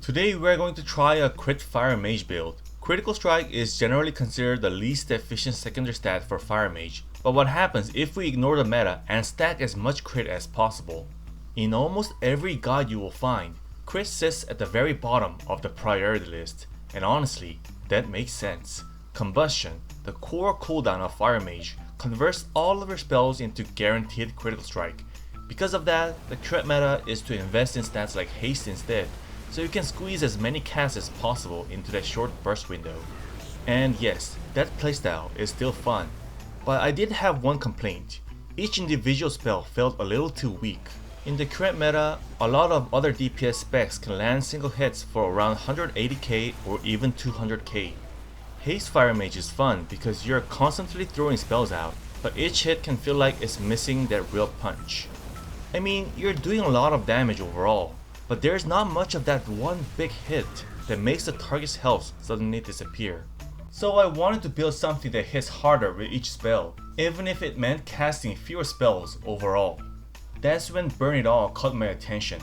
Today we are going to try a crit fire mage build. Critical strike is generally considered the least efficient secondary stat for fire mage, but what happens if we ignore the meta and stack as much crit as possible? In almost every guide you will find, crit sits at the very bottom of the priority list, and honestly, that makes sense. Combustion, the core cooldown of fire mage, converts all of your spells into guaranteed critical strike. Because of that, the current meta is to invest in stats like haste instead, so you can squeeze as many casts as possible into that short burst window. And yes, that playstyle is still fun, but I did have one complaint. Each individual spell felt a little too weak. In the current meta, a lot of other DPS specs can land single hits for around 180k or even 200k. Haste fire mage is fun because you're constantly throwing spells out, but each hit can feel like it's missing that real punch. I mean, you're doing a lot of damage overall, but there's not much of that one big hit that makes the target's health suddenly disappear. So I wanted to build something that hits harder with each spell, even if it meant casting fewer spells overall. That's when Burn It All caught my attention.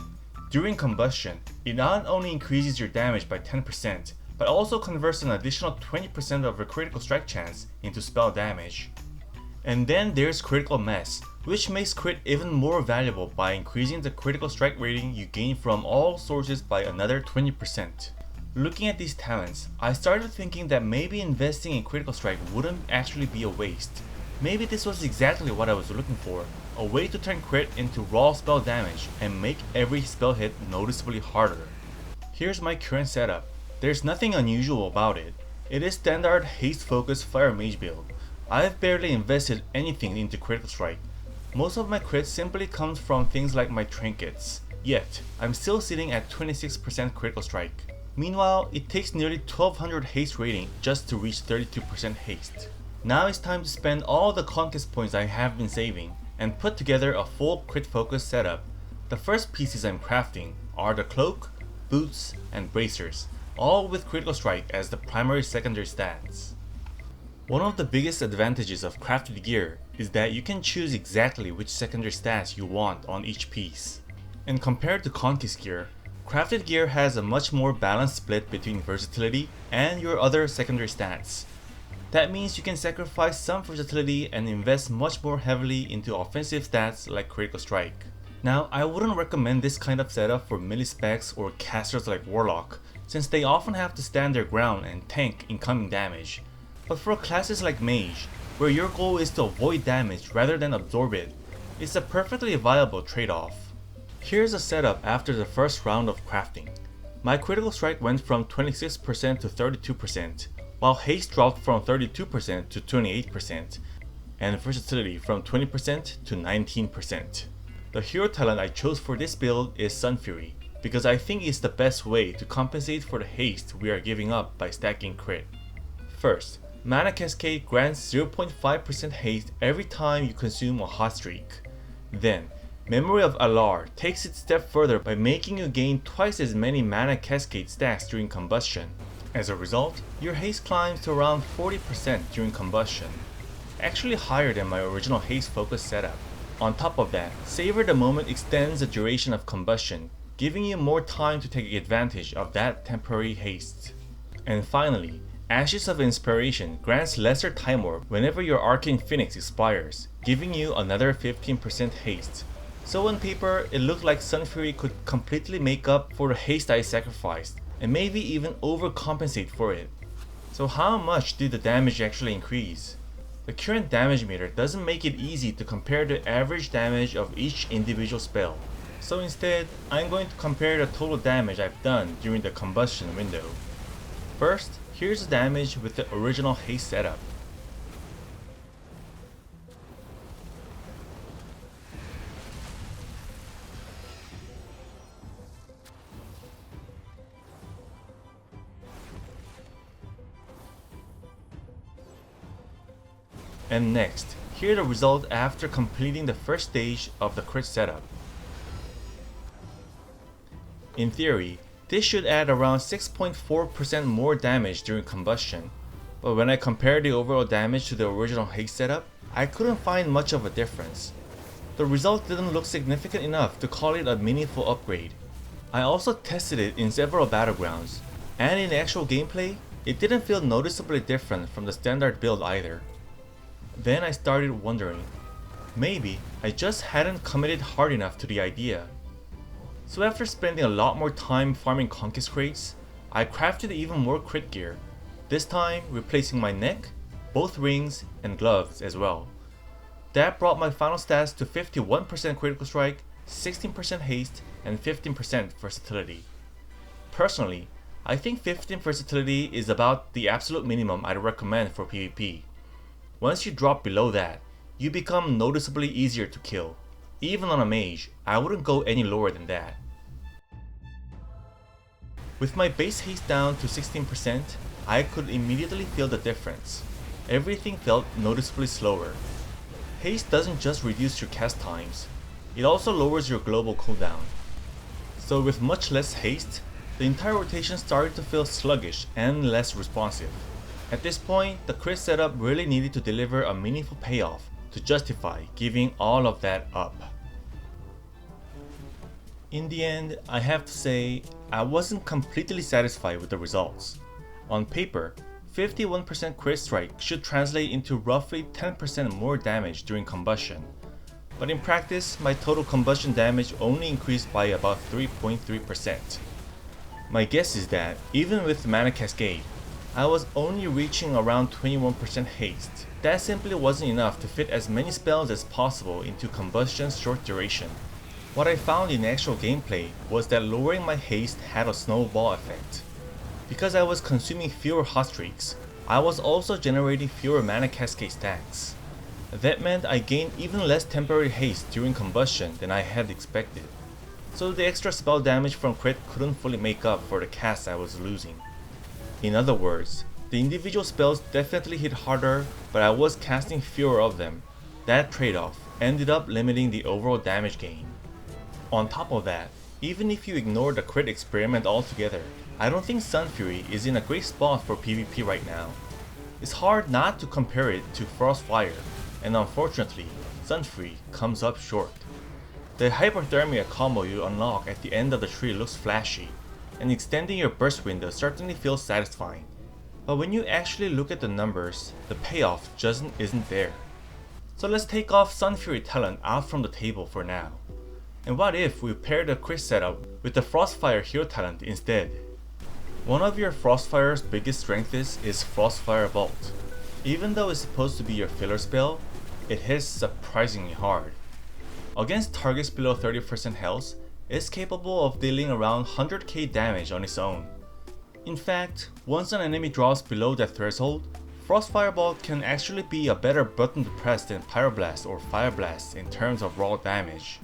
During combustion, it not only increases your damage by 10%, but also converts an additional 20% of your critical strike chance into spell damage. And then there's Critical Mass, which makes crit even more valuable by increasing the critical strike rating you gain from all sources by another 20%. Looking at these talents, I started thinking that maybe investing in critical strike wouldn't actually be a waste. Maybe this was exactly what I was looking for, a way to turn crit into raw spell damage and make every spell hit noticeably harder. Here's my current setup. There's nothing unusual about it. It is standard haste focused fire mage build. I've barely invested anything into critical strike. Most of my crits simply comes from things like my trinkets. Yet, I'm still sitting at 26% critical strike. Meanwhile, it takes nearly 1200 haste rating just to reach 32% haste. Now it's time to spend all the conquest points I have been saving and put together a full crit focused setup. The first pieces I'm crafting are the cloak, boots, and bracers, all with critical strike as the primary secondary stats. One of the biggest advantages of crafted gear is that you can choose exactly which secondary stats you want on each piece. And compared to conquest gear, crafted gear has a much more balanced split between versatility and your other secondary stats. That means you can sacrifice some versatility and invest much more heavily into offensive stats like critical strike. Now, I wouldn't recommend this kind of setup for melee-specs or casters like Warlock, since they often have to stand their ground and tank incoming damage. But for classes like Mage, where your goal is to avoid damage rather than absorb it, it's a perfectly viable trade-off. Here's a setup after the first round of crafting. My critical strike went from 26% to 32%, while haste dropped from 32% to 28%, and versatility from 20% to 19%. The hero talent I chose for this build is Sunfury, because I think it's the best way to compensate for the haste we are giving up by stacking crit. First, Mana Cascade grants 0.5% haste every time you consume a hot streak. Then, Memory of Alar takes it a step further by making you gain twice as many Mana Cascade stacks during combustion. As a result, your haste climbs to around 40% during combustion, actually higher than my original haste focused setup. On top of that, Savor the Moment extends the duration of combustion, giving you more time to take advantage of that temporary haste. And finally, Ashes of Inspiration grants lesser time warp whenever your Arcane Phoenix expires, giving you another 15% haste. So on paper, it looked like Sunfury could completely make up for the haste I sacrificed, and maybe even overcompensate for it. So how much did the damage actually increase? The current damage meter doesn't make it easy to compare the average damage of each individual spell. So instead, I'm going to compare the total damage I've done during the combustion window. First, here's the damage with the original haste setup. And next, here's the result after completing the first stage of the crit setup. In theory, this should add around 6.4% more damage during combustion, but when I compared the overall damage to the original haste setup, I couldn't find much of a difference. The result didn't look significant enough to call it a meaningful upgrade. I also tested it in several battlegrounds, and in actual gameplay, it didn't feel noticeably different from the standard build either. Then I started wondering, maybe I just hadn't committed hard enough to the idea. So after spending a lot more time farming conquest crates, I crafted even more crit gear, this time replacing my neck, both rings, and gloves as well. That brought my final stats to 51% critical strike, 16% haste, and 15% versatility. Personally, I think 15 versatility is about the absolute minimum I'd recommend for PvP. Once you drop below that, you become noticeably easier to kill. Even on a mage, I wouldn't go any lower than that. With my base haste down to 16%, I could immediately feel the difference. Everything felt noticeably slower. Haste doesn't just reduce your cast times, it also lowers your global cooldown. So with much less haste, the entire rotation started to feel sluggish and less responsive. At this point, the crit setup really needed to deliver a meaningful payoff to justify giving all of that up. In the end, I have to say, I wasn't completely satisfied with the results. On paper, 51% crit strike should translate into roughly 10% more damage during combustion, but in practice, my total combustion damage only increased by about 3.3%. My guess is that, even with Mana Cascade, I was only reaching around 21% haste. That simply wasn't enough to fit as many spells as possible into combustion's short duration. What I found in actual gameplay was that lowering my haste had a snowball effect. Because I was consuming fewer hot streaks, I was also generating fewer Mana Cascade stacks. That meant I gained even less temporary haste during combustion than I had expected. So the extra spell damage from crit couldn't fully make up for the cast I was losing. In other words, the individual spells definitely hit harder, but I was casting fewer of them. That trade-off ended up limiting the overall damage gain. On top of that, even if you ignore the crit experiment altogether, I don't think Sunfury is in a great spot for PvP right now. It's hard not to compare it to Frostfire, and unfortunately, Sunfury comes up short. The hyperthermia combo you unlock at the end of the tree looks flashy, and extending your burst window certainly feels satisfying. But when you actually look at the numbers, the payoff just isn't there. So let's take off Sunfury talent out from the table for now. And what if we pair the crit setup with the Frostfire hero talent instead? One of your Frostfire's biggest strengths is Frostfire Bolt. Even though it's supposed to be your filler spell, it hits surprisingly hard. Against targets below 30% health, it's capable of dealing around 100k damage on its own. In fact, once an enemy drops below that threshold, Frostfire Bolt can actually be a better button to press than Pyroblast or Fire Blast in terms of raw damage.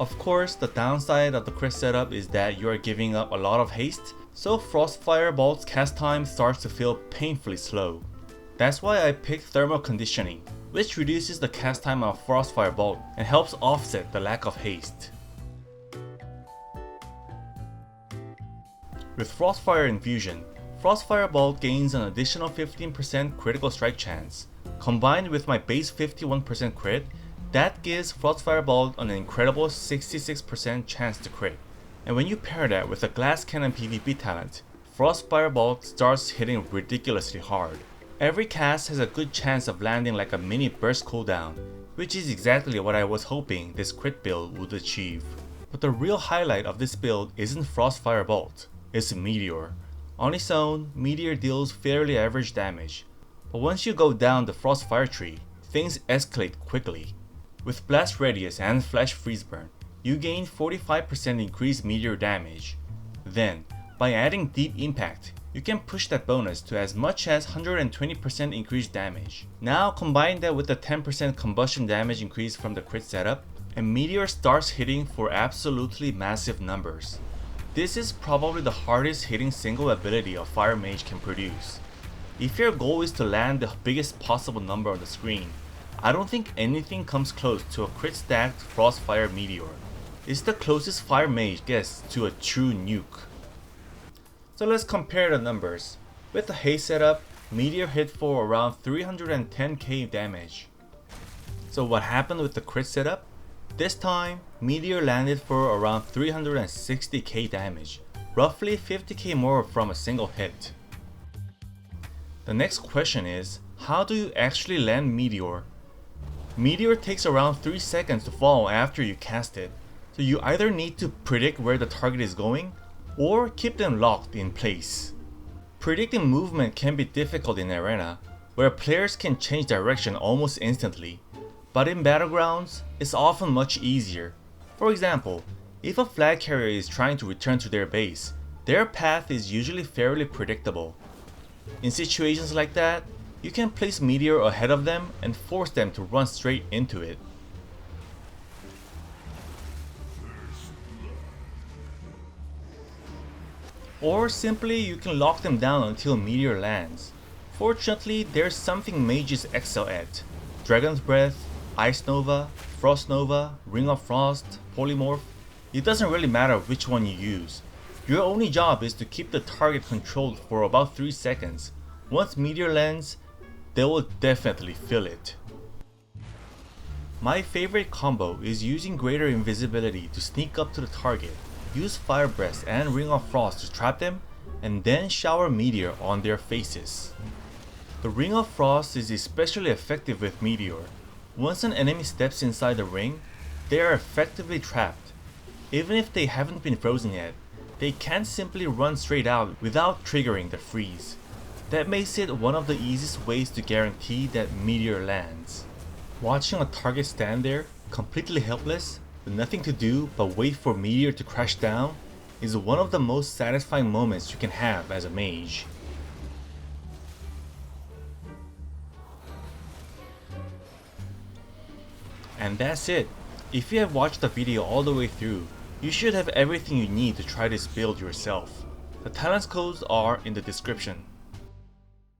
Of course, the downside of the crit setup is that you are giving up a lot of haste, so Frostfire Bolt's cast time starts to feel painfully slow. That's why I picked Thermal Conditioning, which reduces the cast time of Frostfire Bolt and helps offset the lack of haste. With Frostfire Infusion, Frostfire Bolt gains an additional 15% critical strike chance. Combined with my base 51% crit, that gives Frostfire Bolt an incredible 66% chance to crit. And when you pair that with a Glass Cannon PvP talent, Frostfire Bolt starts hitting ridiculously hard. Every cast has a good chance of landing like a mini burst cooldown, which is exactly what I was hoping this crit build would achieve. But the real highlight of this build isn't Frostfire Bolt, it's Meteor. On its own, Meteor deals fairly average damage, but once you go down the Frostfire tree, things escalate quickly. With Blast Radius and Flash Freeze Burn, you gain 45% increased Meteor damage. Then, by adding Deep Impact, you can push that bonus to as much as 120% increased damage. Now combine that with the 10% combustion damage increase from the crit setup, and Meteor starts hitting for absolutely massive numbers. This is probably the hardest hitting single ability a Fire Mage can produce. If your goal is to land the biggest possible number on the screen, I don't think anything comes close to a crit stacked Frostfire Meteor. It's the closest Fire Mage gets to a true nuke. So let's compare the numbers. With the haste setup, Meteor hit for around 310k damage. So what happened with the crit setup? This time, Meteor landed for around 360k damage, roughly 50k more from a single hit. The next question is, how do you actually land Meteor? Meteor takes around 3 seconds to fall after you cast it, so you either need to predict where the target is going, or keep them locked in place. Predicting movement can be difficult in Arena, where players can change direction almost instantly, but in Battlegrounds, it's often much easier. For example, if a flag carrier is trying to return to their base, their path is usually fairly predictable. In situations like that, you can place Meteor ahead of them and force them to run straight into it. Or simply you can lock them down until Meteor lands. Fortunately, there's something mages excel at: Dragon's Breath, Ice Nova, Frost Nova, Ring of Frost, Polymorph. It doesn't really matter which one you use. Your only job is to keep the target controlled for about 3 seconds. Once Meteor lands, they will definitely feel it. My favorite combo is using greater invisibility to sneak up to the target, use Fire Breath and Ring of Frost to trap them, and then shower Meteor on their faces. The Ring of Frost is especially effective with Meteor. Once an enemy steps inside the ring, they are effectively trapped. Even if they haven't been frozen yet, they can't simply run straight out without triggering the freeze. That makes it one of the easiest ways to guarantee that Meteor lands. Watching a target stand there, completely helpless, with nothing to do but wait for Meteor to crash down, is one of the most satisfying moments you can have as a mage. And that's it. If you have watched the video all the way through, you should have everything you need to try this build yourself. The talents codes are in the description.